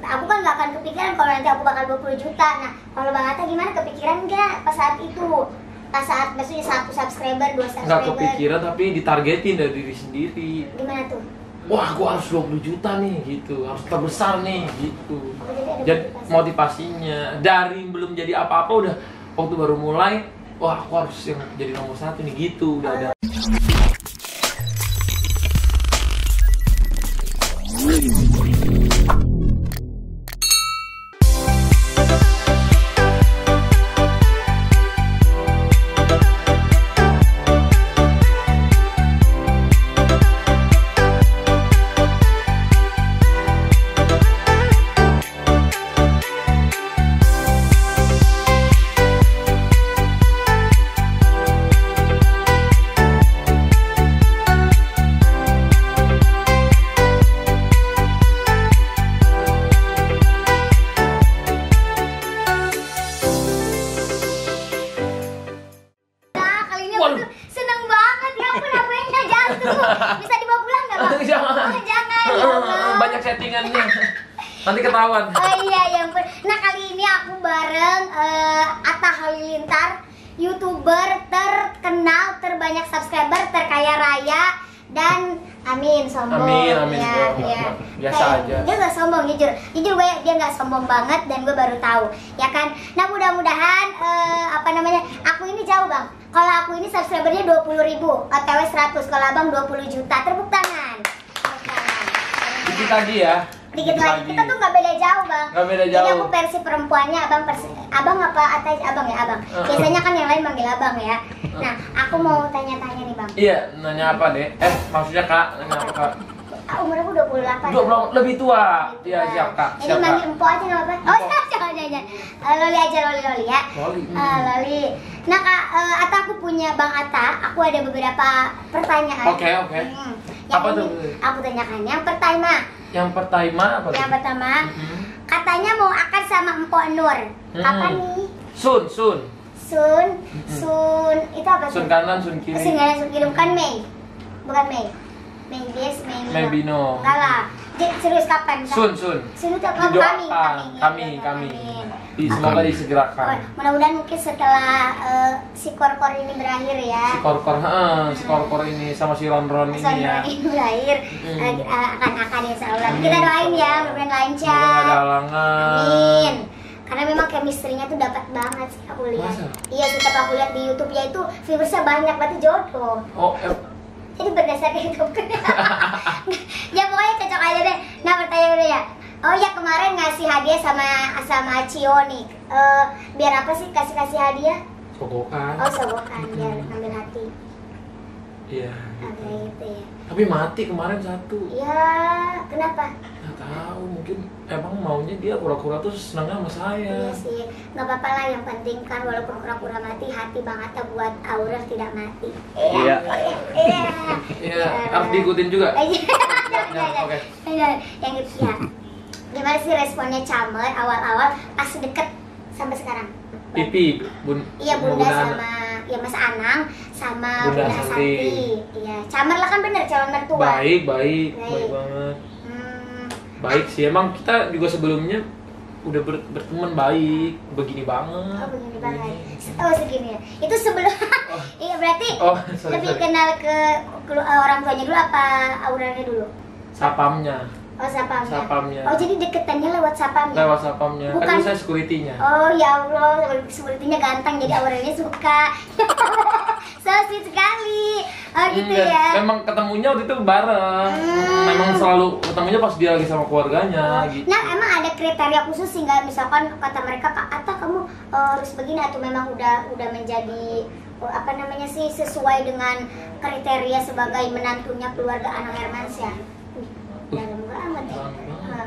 aku kan nggak akan kepikiran kalau nanti aku bakal 20 juta. Nah, kalau Bang Atta gimana, kepikiran nggak pas saat itu? Pas saat maksudnya 1 subscriber, 2 subscriber? Nggak kepikiran, tapi ditargetin dari diri sendiri. Gimana tuh? Wah, aku harus 20 juta nih, gitu. Harus terbesar nih, gitu. Oh, jadi motivasinya dari belum jadi apa-apa udah waktu baru mulai, wah aku harus yang jadi nomor 1 nih, gitu. Udah ada. Seneng banget ya, ampun HP-nya jatuh. Bisa dibawa pulang nggak, Bang? Jangan. Oh, jangan. Ya Allah. Banyak settingannya. Nanti ketahuan. Oh iya, ya ampun. Nah, kali ini aku bareng Atta Halilintar, YouTuber terkenal, terbanyak subscriber, terkaya raya, dan amin sombong. Amin. Ya. Biasa aja. Dia nggak sombong, jujur gue, dia nggak sombong banget, dan gue baru tahu, ya kan. Nah, mudah-mudahan aku ini jauh, Bang. Kalau aku ini subscribernya 20.000, OTW 100, kalau Abang 20 juta. Tepuk tangan. Dikit lagi ya. Dikit lagi. Kita tuh nggak beda jauh, Bang. Nggak beda Jadi jauh. aku versi perempuannya, Abang apa atas Abang ya, Abang. Biasanya kan yang lain manggil Abang ya. Nah, aku mau tanya-tanya nih, Bang. Iya, nanya apa deh? Maksudnya Kak, nanya apa Kak? Umur aku 28. 20 lebih tua. Iya, siap Kak. Jadi manggil Empo aja nggak apa-apa. Oh, jangan. Loli aja, Loli ya. Loli. Loli. Nah, Kak, Atta, aku punya Bang Atta. Aku ada beberapa pertanyaan. Oke. Yang Apa ini tuh? aku tanyakan. Yang pertama apa tuh? Yang pertama, katanya mau akad sama Empo Nur. Kapan nih? Sun. Itu apa Sun tuh? kanan, Sun kiri. Sun kanan, Sun kiri. Bukan Mei. Mei Bies, Mei Bino. Enggak lah. Serius kapan? Sun. Sun itu Kami. Semoga disegerakan. Mudah-mudahan mungkin setelah si kor-kor ini berakhir ya. Si kor-kor ini sama si Ron ini ya. Ini berakhir akan insya Allah. Kita doain ya, mudah-mudahan lancar. Semoga ada halangan. Amin. Karena memang chemistry-nya tuh dapat banget sih aku lihat. Masa? Iya, setiap aku lihat di YouTube-nya itu viewersnya banyak, berarti jodoh. Jadi berdasarkan itu ya pokoknya cocok aja deh. Nah, pertanyaan udah ya. Oh ya, kemarin ngasih hadiah sama Cio nih. Biar apa sih kasih hadiah? Sogokan. Oh, sogokan, biar ngambil hati. Iya. Oke, gitu ya. Tapi mati kemarin 1. Ya, kenapa? Nggak tahu, mungkin emang maunya dia kura-kura tuh senangnya sama saya. Iya sih, nggak apa-apa lah, yang penting kan walaupun kura-kura mati, hati Bang Atta buat Aurel tidak mati. Iya. Harus diikutin juga. Oke. Yang itu ya. Gimana sih responnya Camer awal-awal pas deket sampai sekarang? Pipi, Iya, Bunda sama ya Mas Anang sama Bunda Santi. Iya, Camer lah kan bener calon mertua. Baik banget. Baik sih, emang kita juga sebelumnya udah berteman baik, begini banget. Oh, begini banget. Oh, segini ya. Itu sebelum iya, berarti lebih kenal ke orang tuanya dulu apa Aurelnya dulu? Sapamnya. Oh, sapamnya. Oh, jadi deketannya lewat sapamnya? Lewat sapamnya. Bukan. Kan saya security-nya. Oh, ya Allah, security-nya ganteng jadi Aurelnya suka. So sweet sekali. Oh, gitu ya. Memang ketemunya waktu itu bareng. Memang selalu ketemunya pas dia lagi sama keluarganya gitu. Nah, emang ada kriteria khusus sih nggak? Misalkan kata mereka, Kak Atta kamu harus begini, atau memang udah menjadi sesuai dengan kriteria sebagai menantunya keluarga Anang Hermansyah? Dalam banget ya.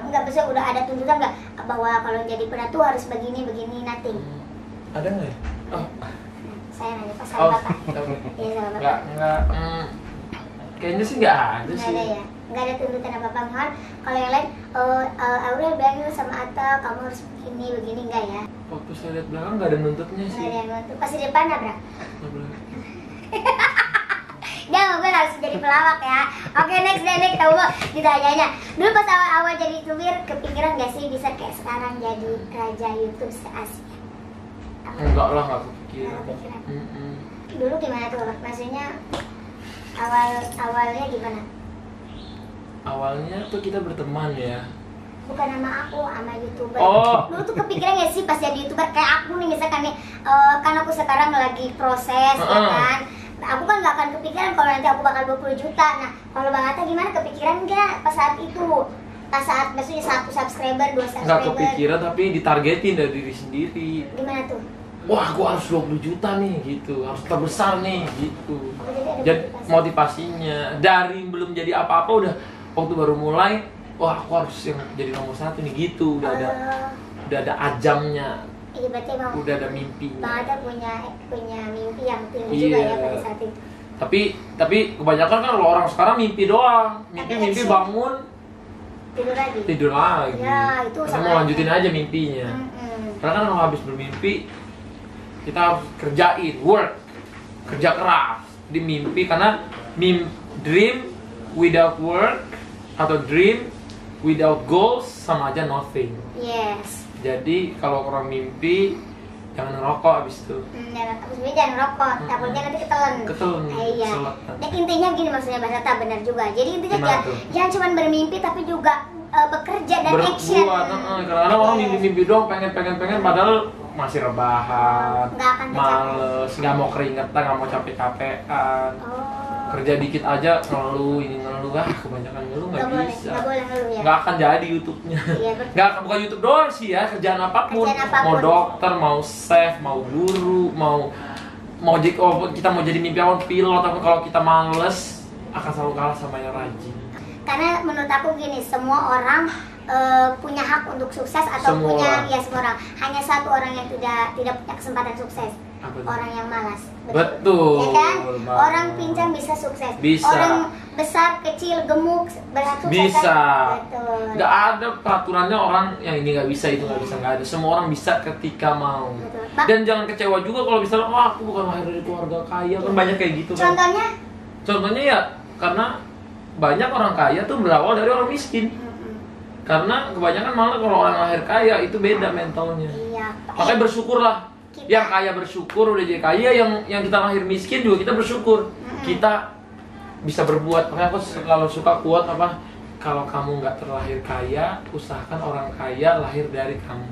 Enggak, bisa udah ada tuntutan nggak bahwa kalau jadi penantu harus begini nothing? Ada nggak ya? Saya nanya pas sama Bapak. Iya, sama Bapak. Enggak. Kayaknya sih nggak ada sih. Nggak ada ya? Nggak ada tuntutan apa-apa, mohon. Kalau yang lain, Aurel bilangin sama Atta kamu harus begini nggak ya? Waktu saya lihat belakang nggak ada nuntutnya sih. Nggak ada yang nuntut. Pas di depan ada? Dia sama gue harus jadi pelawak ya. Oke, next kamu ditanya-nya. Dulu pas awal jadi YouTuber, kepikiran gak sih bisa kayak sekarang jadi raja YouTube se-Asia? Enggak lah, nggak kepikiran. Dulu gimana tuh? Maksudnya awalnya gimana? Awalnya tuh kita berteman ya. Bukan sama aku, sama YouTuber. Oh. Dulu tuh kepikiran gak sih pas jadi YouTuber kayak aku nih misalkan nih, kan aku sekarang lagi proses ya kan. Aku kan gak akan kepikiran kalau nanti aku bakal 20 juta. Nah, kalau Bang Atta gimana, kepikiran nggak pas saat itu? Pas saat maksudnya 1 subscriber, 2 subscriber? Nggak kepikiran, tapi ditargetin dari diri sendiri. Gimana tuh? Wah, gua harus 20 juta nih gitu, harus terbesar nih gitu. Oh, jadi motivasinya dari belum jadi apa-apa udah waktu baru mulai, wah aku harus yang jadi nomor 1 nih gitu. Udah ada ajamnya. Iya, berarti emang udah ada mimpinya. Bang Atta punya mimpi yang tinggi juga ya pada saat itu. Tapi kebanyakan kan kalau orang sekarang mimpi doang, mimpi bangun tidur lagi. Ya, itu karena mau lanjutin aja mimpinya. Karena kan kalau habis bermimpi kita harus kerjain, kerja keras di mimpi, karena dream without work atau dream without goals sama aja nothing. Yes. Jadi kalau orang mimpi jangan ngerokok abis itu. Abis jangan ngerokok, takutnya nanti ketelen. Iya. Dan intinya gini maksudnya Mas Atta, benar juga. Jadi intinya jangan cuma bermimpi tapi juga bekerja dan action. Karena orang mimpi doang, pengen padahal masih rebahan, males, nggak mau keringetan, nggak mau capek-capekan. Kerja dikit aja ngeluh, kebanyakan ngeluh nggak bisa. Nggak boleh ngeluh ya. Nggak akan jadi YouTube-nya. Iya, bukan YouTube doang sih ya, kerjaan apapun. Mau dokter, mau chef, mau guru, kita mau jadi mimpiawan pilot, tapi kalau kita males akan selalu kalah sama yang rajin. Karena menurut aku gini, semua orang punya hak untuk sukses atau semua orang. Hanya satu orang yang tidak punya kesempatan sukses. Orang yang malas. Betul. Ya kan? Orang pincang bisa sukses. Bisa. Orang besar, kecil, gemuk, berat sukses. Bisa. Betul. Nggak ada peraturannya orang yang ini nggak bisa, itu nggak bisa, nggak ada. Semua orang bisa ketika mau. Betul. Dan jangan kecewa juga kalau misalnya, wah aku bukan lahir dari keluarga kaya, kan banyak kayak gitu. Contohnya? Contohnya ya, karena banyak orang kaya tuh berawal dari orang miskin. Karena kebanyakan malah kalau orang lahir kaya itu beda mentalnya. Iya. Makanya bersyukurlah. Yang kaya bersyukur udah jadi kaya, yang kita lahir miskin juga kita bersyukur. Kita bisa berbuat. Makanya aku kalau suka quote apa, kalau kamu nggak terlahir kaya, usahakan orang kaya lahir dari kamu.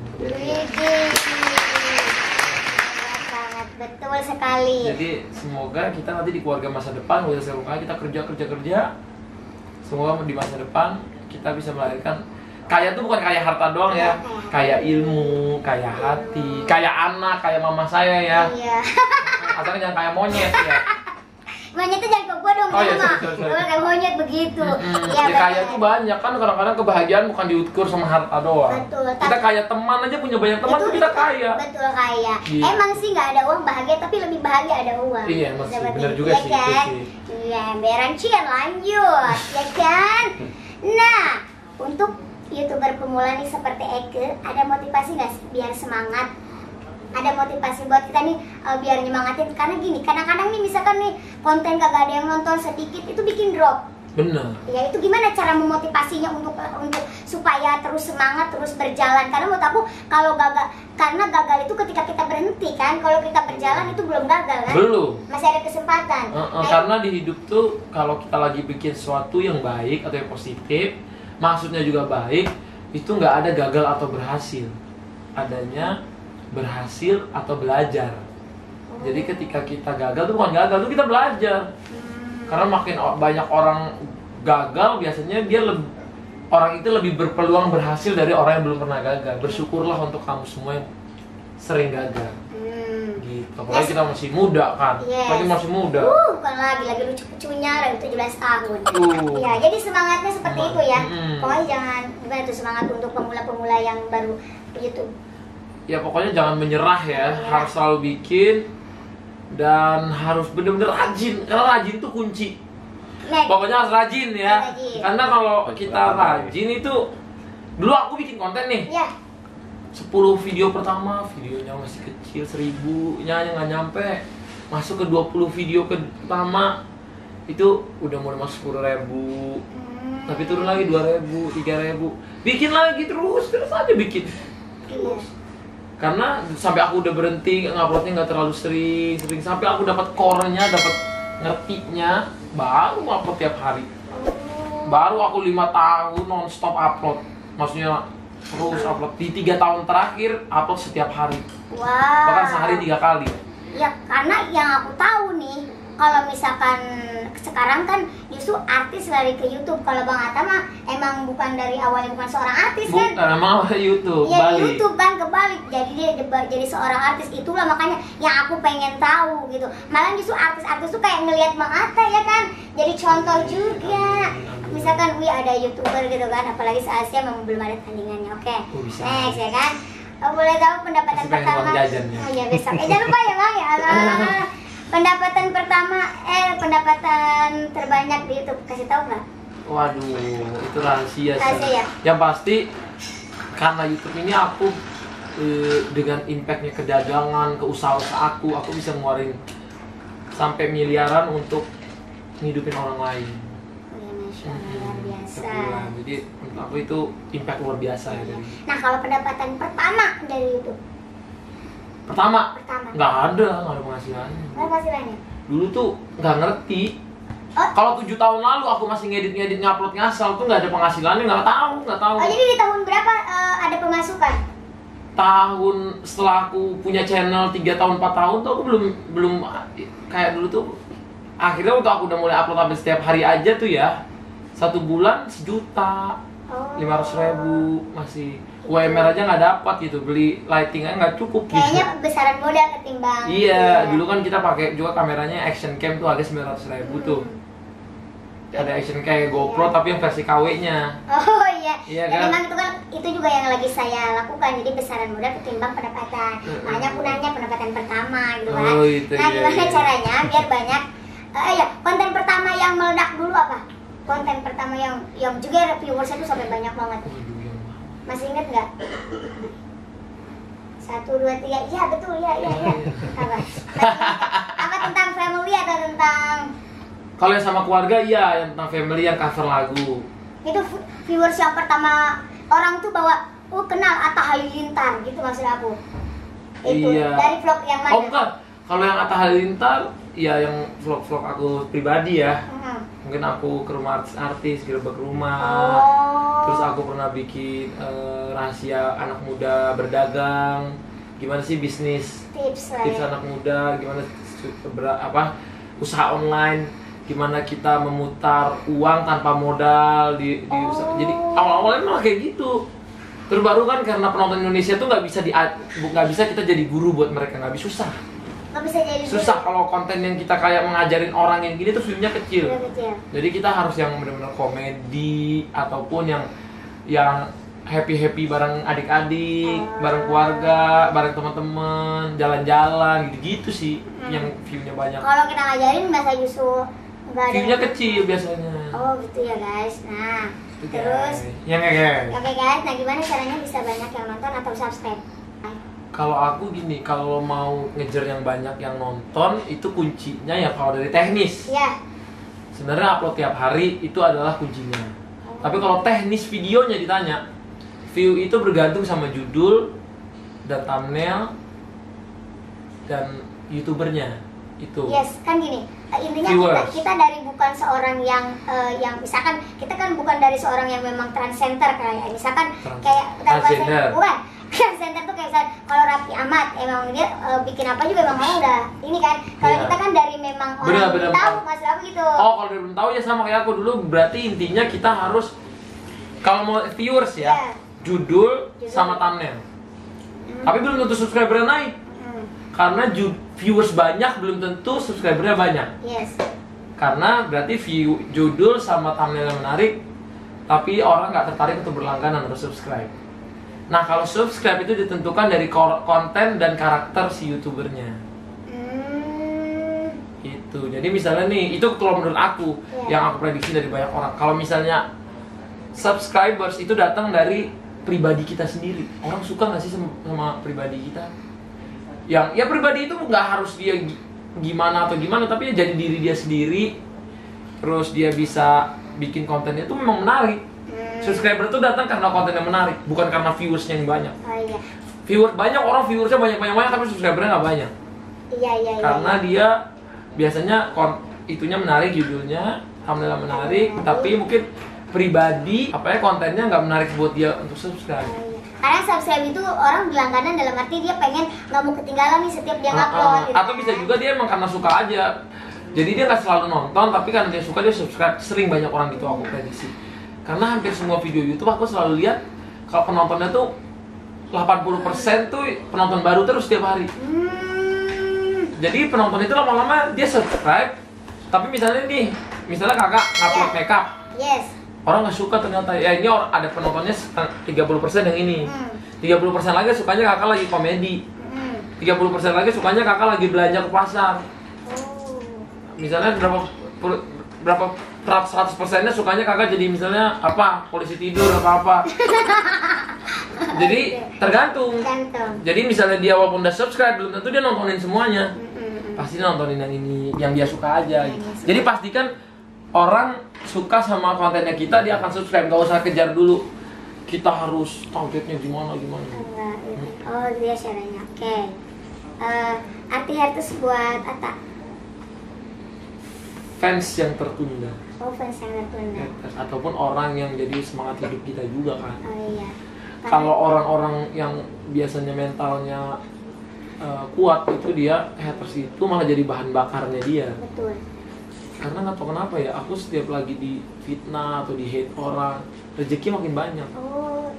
Sangat betul sekali. Jadi semoga kita nanti di keluarga masa depan udah selesai kita kerja. Semoga di masa depan kita bisa melahirkan kaya tuh bukan kaya harta doang ya, kaya ilmu, kaya hati, kaya anak, kaya mama saya ya. Iya. Asalnya jangan kaya monyet ya. Monyet tuh jangan ke gua dong, kayak monyet begitu. Ya kaya tuh banyak kan, kadang-kadang kebahagiaan bukan diukur sama harta doang. Betul. Kita kaya teman aja, punya banyak teman tuh kita kaya. Betul, kaya. Gitu. Emang sih nggak ada uang bahagia, tapi lebih bahagia ada uang. Iya, masih benar juga sih kan? itu sih. Iya, berancian lanjut, ya kan? Nah, untuk YouTuber pemula nih seperti Eke, ada motivasi nggak sih biar semangat? Ada motivasi buat kita nih biar nyemangatin, karena gini, kadang-kadang nih misalkan nih konten kagak ada yang nonton sedikit itu bikin drop. Bener. Ya itu gimana cara memotivasinya untuk supaya terus semangat, terus berjalan? Karena menurut aku kalau gagal itu ketika kita berhenti kan, kalau kita berjalan itu belum gagal kan? Belum. Masih ada kesempatan. Karena di hidup tuh kalau kita lagi bikin sesuatu yang baik atau yang positif, maksudnya juga baik, itu nggak ada gagal atau berhasil, adanya berhasil atau belajar. Jadi ketika kita gagal tuh bukan gagal, tuh kita belajar. Karena makin banyak orang gagal, biasanya orang itu lebih berpeluang berhasil dari orang yang belum pernah gagal. Bersyukurlah untuk kamu semua yang sering gagal. Gitu. Apalagi kita masih muda kan. Lagi masih muda. Bukan lagi lucu-lucunya, lagi 17 tahun. Iya, jadi semangatnya seperti itu ya. Pokoknya jangan gimana tuh semangat untuk pemula-pemula yang baru YouTube. Ya pokoknya jangan menyerah ya. Harus selalu bikin dan harus benar-benar rajin. Karena rajin tuh kunci. Pokoknya harus rajin ya. Karena kalau kita rajin itu, dulu aku bikin konten nih. 10 video pertama, videonya masih kecil, 1000-nya nggak nyampe. Masuk ke 20 video pertama, itu udah mulai masuk 10.000, tapi turun lagi 2.000, 3.000, bikin lagi terus aja bikin. Iya. Karena sampai aku udah berhenti nguploadnya nggak terlalu sering sampai aku dapat core-nya, dapat ngertinya, baru upload tiap hari. Baru aku 5 tahun non-stop upload, maksudnya terus upload. Di 3 tahun terakhir upload setiap hari, Wow. bahkan sehari 3 kali. Ya karena yang aku tahu nih, kalau misalkan sekarang kan justru artis lari ke YouTube. Kalau Bang Atta mah emang bukan dari awalnya bukan seorang artis kan? Bukan, emang YouTube, Ya balik. YouTube kan kebalik, jadi dia jadi seorang artis. Itulah makanya yang aku pengen tahu gitu. Malah justru artis-artis tuh kayak ngelihat Bang Atta ya kan, jadi contoh juga. Misalkan wih ada YouTuber gitu kan, apalagi se-Asia memang belum ada tandingannya. Oke, Oh, bisa. next ya kan. Boleh tahu pendapatan Masih pengen pertama? uang jajannya. Oh iya besok. Jangan lupa ya Bang ya. Alah. Pendapatan pertama, pendapatan terbanyak di YouTube kasih tahu nggak? Waduh, itu rahasia sih. Rahasia ya? Yang pasti karena YouTube ini aku dengan impactnya ke dagangan, ke usaha-usaha aku bisa ngeluarin sampai miliaran untuk ngidupin orang lain. Oh iya, Masya Allah, luar biasa. Sebulan. Jadi untuk aku itu impact luar biasa ya dari. Nah kalau pendapatan pertama dari YouTube, Pertama, pertama, nggak ada penghasilannya. berapa hasilnya? Dulu tuh nggak ngerti. Oh. Kalau 7 tahun lalu aku masih ngedit ngupload ngasal tuh nggak ada penghasilannya, nggak tahu. Oh jadi di tahun berapa ada pemasukan? Tahun setelah aku punya channel 3 tahun 4 tahun tuh aku belum kayak dulu tuh. Akhirnya waktu aku udah mulai upload hampir setiap hari aja tuh ya, 1 bulan 1 juta, Oh. 500.000 masih. UMR aja nggak dapat gitu, beli lightingnya nggak cukup gitu. Kayaknya besaran modal ketimbang. Iya, dulu kan kita pakai juga kameranya action cam tuh harga 900.000 tuh. Ada action kayak GoPro tapi yang versi KW-nya. Oh iya. Iya Ya, kan? memang itu juga yang lagi saya lakukan. Jadi besaran modal ketimbang pendapatan. Makanya aku nanya pendapatan pertama gitu kan. Oh, itu Nah iya, gimana iya. caranya biar banyak? Ya konten pertama yang meledak dulu apa? Konten pertama yang juga viewersnya tuh sampai banyak banget. Waduh, yang mana? Masih inget nggak? 1, 2, 3, iya betul, iya. Apa? Masih ingat? Apa tentang family atau tentang Kalau yang sama keluarga iya, yang tentang family yang cover lagu. itu viewers yang pertama orang tuh bawa kenal Atta Halilintar gitu maksud aku. Itu Iya. dari vlog yang mana? Oh bukan, kalau yang Atta Halilintar ya yang vlog-vlog aku pribadi ya. Hmm. Mungkin aku ke rumah artis-artis, gerbek rumah. Oh. Terus aku pernah bikin rahasia anak muda berdagang. Gimana sih bisnis? tips lah Tips ya. anak muda, gimana usaha online, gimana kita memutar uang tanpa modal di usaha. Jadi awal-awalnya malah kayak gitu. Terus baru kan karena penonton Indonesia tuh nggak bisa kita jadi guru buat mereka, nggak bisa, susah. Nggak bisa jadi Susah kalau konten yang kita kayak mengajarin orang yang gini tuh view-nya kecil. Udah kecil. Jadi kita harus yang benar-benar komedi ataupun yang happy bareng adik-adik, bareng keluarga, bareng teman-teman, jalan-jalan gitu-gitu sih yang view-nya banyak. Kalau kita ngajarin masa justru nggak ada. View-nya kecil biasanya. Oh gitu ya guys. Nah Itu, terus guys. Yang guys. oke guys, nah gimana caranya bisa banyak yang nonton atau subscribe? Kalau aku gini, kalau mau ngejar yang banyak yang nonton itu kuncinya ya kalau dari teknis. Ya. Sebenarnya upload tiap hari itu adalah kuncinya. Tapi kalau teknis videonya ditanya, view itu bergantung sama judul dan thumbnail dan youtubernya itu. Yes, kan gini. Intinya Viewers. kita dari bukan seorang yang misalkan kita kan bukan dari seorang yang memang transgender kayak misalkan kayak Transgender. bukan transgender tuh kayak misalkan kalau Raffi Ahmad emang dia bikin apa juga emang mau udah ini kan. Kalau Iya. kita kan dari memang orang Bener-bener. tahu maksud aku gitu. Oh, kalau dia belum tahu ya sama kayak aku dulu, berarti intinya kita harus kalau mau viewers ya, Iya. judul sama thumbnail. Tapi belum tentu subscribernya naik. Karena viewers banyak belum tentu subscribernya banyak. Yes. Karena berarti judul sama thumbnail yang menarik, tapi orang nggak tertarik untuk berlangganan atau subscribe. Nah kalau subscribe itu ditentukan dari konten dan karakter si youtubernya. Itu. Jadi misalnya nih, itu kalau menurut aku yang aku prediksi dari banyak orang. Kalau misalnya subscribers itu datang dari pribadi kita sendiri. Orang suka nggak sih sama pribadi kita? Yang ya pribadi itu nggak harus dia gimana atau gimana, tapi ya jadi diri dia sendiri terus dia bisa bikin kontennya itu memang menarik. Subscriber tuh datang karena kontennya menarik, bukan karena viewersnya yang banyak. Oh iya. Viewer banyak, orang viewersnya banyak tapi subscribernya nggak banyak. Iya. Karena dia biasanya itunya menarik, judulnya alhamdulillah menarik, tapi mungkin pribadi kontennya nggak menarik buat dia untuk subscribe. Oh, iya. Karena subscribe itu orang berlangganan dalam arti dia pengen nggak mau ketinggalan nih setiap dia ngupload. Gitu atau bisa juga dia emang karena suka aja. Jadi dia nggak selalu nonton, tapi karena dia suka dia subscribe. Sering banyak orang gitu aku prediksi. Karena hampir semua video YouTube aku selalu lihat kalau penontonnya tuh 80% tuh penonton baru terus setiap hari. Jadi penonton itu lama-lama dia subscribe, tapi misalnya kakak ngupload makeup. Yes. Orang nggak suka ternyata. Ya ini ada penontonnya 30% yang ini. 30% lagi sukanya kakak lagi komedi. 30% lagi sukanya kakak lagi belanja ke pasar. Misalnya berapa 100%-nya sukanya kakak jadi misalnya polisi tidur apa. Jadi tergantung. Jadi misalnya dia walaupun udah subscribe belum tentu dia nontonin semuanya. Pasti nontonin yang ini, yang dia suka aja gitu. Jadi pastikan orang suka sama kontennya kita, dia akan subscribe. Gak usah kejar dulu kita harus targetnya gimana. Oh dia caranya. Oke. Arti haters buat Atta? Fans yang tertunda. Oh, fans yang tertunda. Ataupun orang yang jadi semangat hidup kita juga kan. Oh iya. Kalau orang-orang yang biasanya mentalnya kuat itu dia haters itu malah jadi bahan bakarnya dia. Betul. Karena nggak tahu kenapa ya, aku setiap lagi di fitnah atau di hate orang, rezeki makin banyak,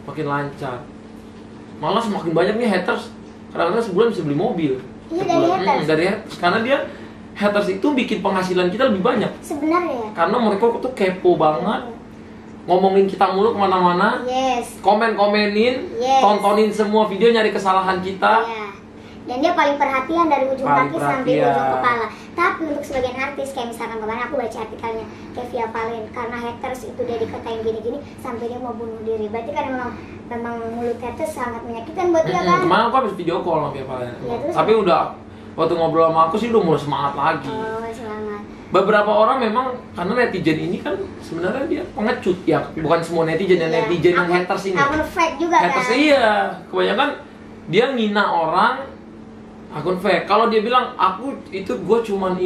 makin lancar. Malah semakin banyak nih haters. Kadang-kadang sebulan bisa beli mobil. Iya dari haters. Dari haters. Karena dia haters itu bikin penghasilan kita lebih banyak. Sebenarnya. Karena mereka tuh kepo banget, ngomongin kita mulu kemana-mana, komen-komenin, tontonin semua video, nyari kesalahan kita. Iya. Dan dia paling perhatian dari ujung kaki sampai ujung kepala. Tapi untuk sebagian artis, kayak misalkan kemarin aku baca artikelnya Kevia Valen, karena haters itu dia dikatain gini-gini sampai dia mau bunuh diri. Berarti kan memang mulut haters sangat menyakitkan buat dia kan. Kemarin aku habis video call sama Kevia Valen. Tapi udah waktu ngobrol sama aku sih udah mulai semangat lagi. Oh, semangat. Beberapa orang memang karena netizen ini kan sebenarnya dia pengecut ya, bukan semua netizen yang netizen yang haters ini. Akun fake juga haters, kan. Iya, kebanyakan dia ngina orang akun fake. Kalau dia bilang gue cuman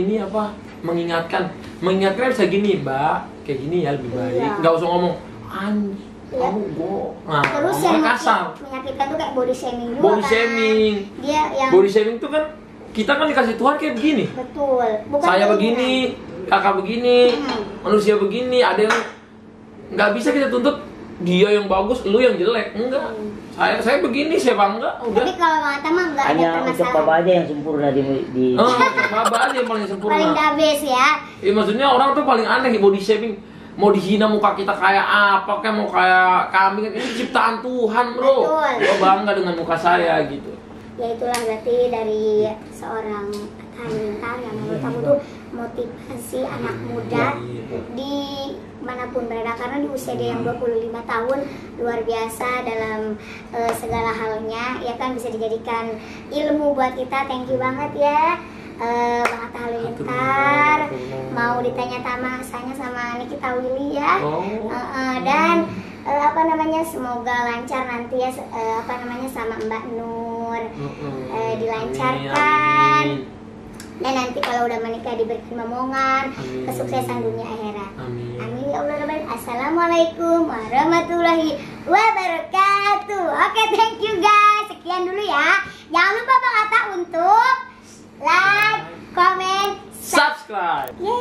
mengingatkan bisa gini, Mbak, kayak gini ya lebih baik. Nggak usah ngomong kamu terus yang kasar. Menyakitkan tuh kayak body shaming juga body shaming. Dia yang body shaming tuh kan kita kan dikasih Tuhan kayak begini. Betul. Bukan saya begini, kakak begini, manusia begini. Ada yang nggak bisa kita tuntut dia yang bagus, lu yang jelek. Enggak. Saya begini, saya bangga. Udah. Tapi kalau Mata mah nggak ada hanya permasalahan. untuk Baba aja yang sempurna di Baba aja yang paling sempurna. Paling the best ya. Maksudnya orang tuh paling aneh body shaming. Mau dihina muka kita kayak apa, kayak mau kayak kambing, ini ciptaan Tuhan, bro. Betul. Gua bangga dengan muka saya gitu. Ya itulah berarti dari seorang Halilintar yang menurut aku tuh motivasi anak muda di manapun berada, karena di usia dia yang 25 tahun luar biasa dalam segala halnya ya kan, bisa dijadikan ilmu buat kita. Thank you banget ya Bang Atta Halilintar. Mau ditanya sama Nikita Willy ya. Dan semoga lancar nanti ya sama Mbak Nur, dilancarkan. Dan nanti kalau udah menikah diberikan momongan, kesuksesan dunia akhirat. Amin ya Allah. Assalamualaikum warahmatullahi wabarakatuh. Oke, thank you guys. Sekian dulu ya. Jangan lupa Bang Atta untuk like, comment, subscribe. Yeay.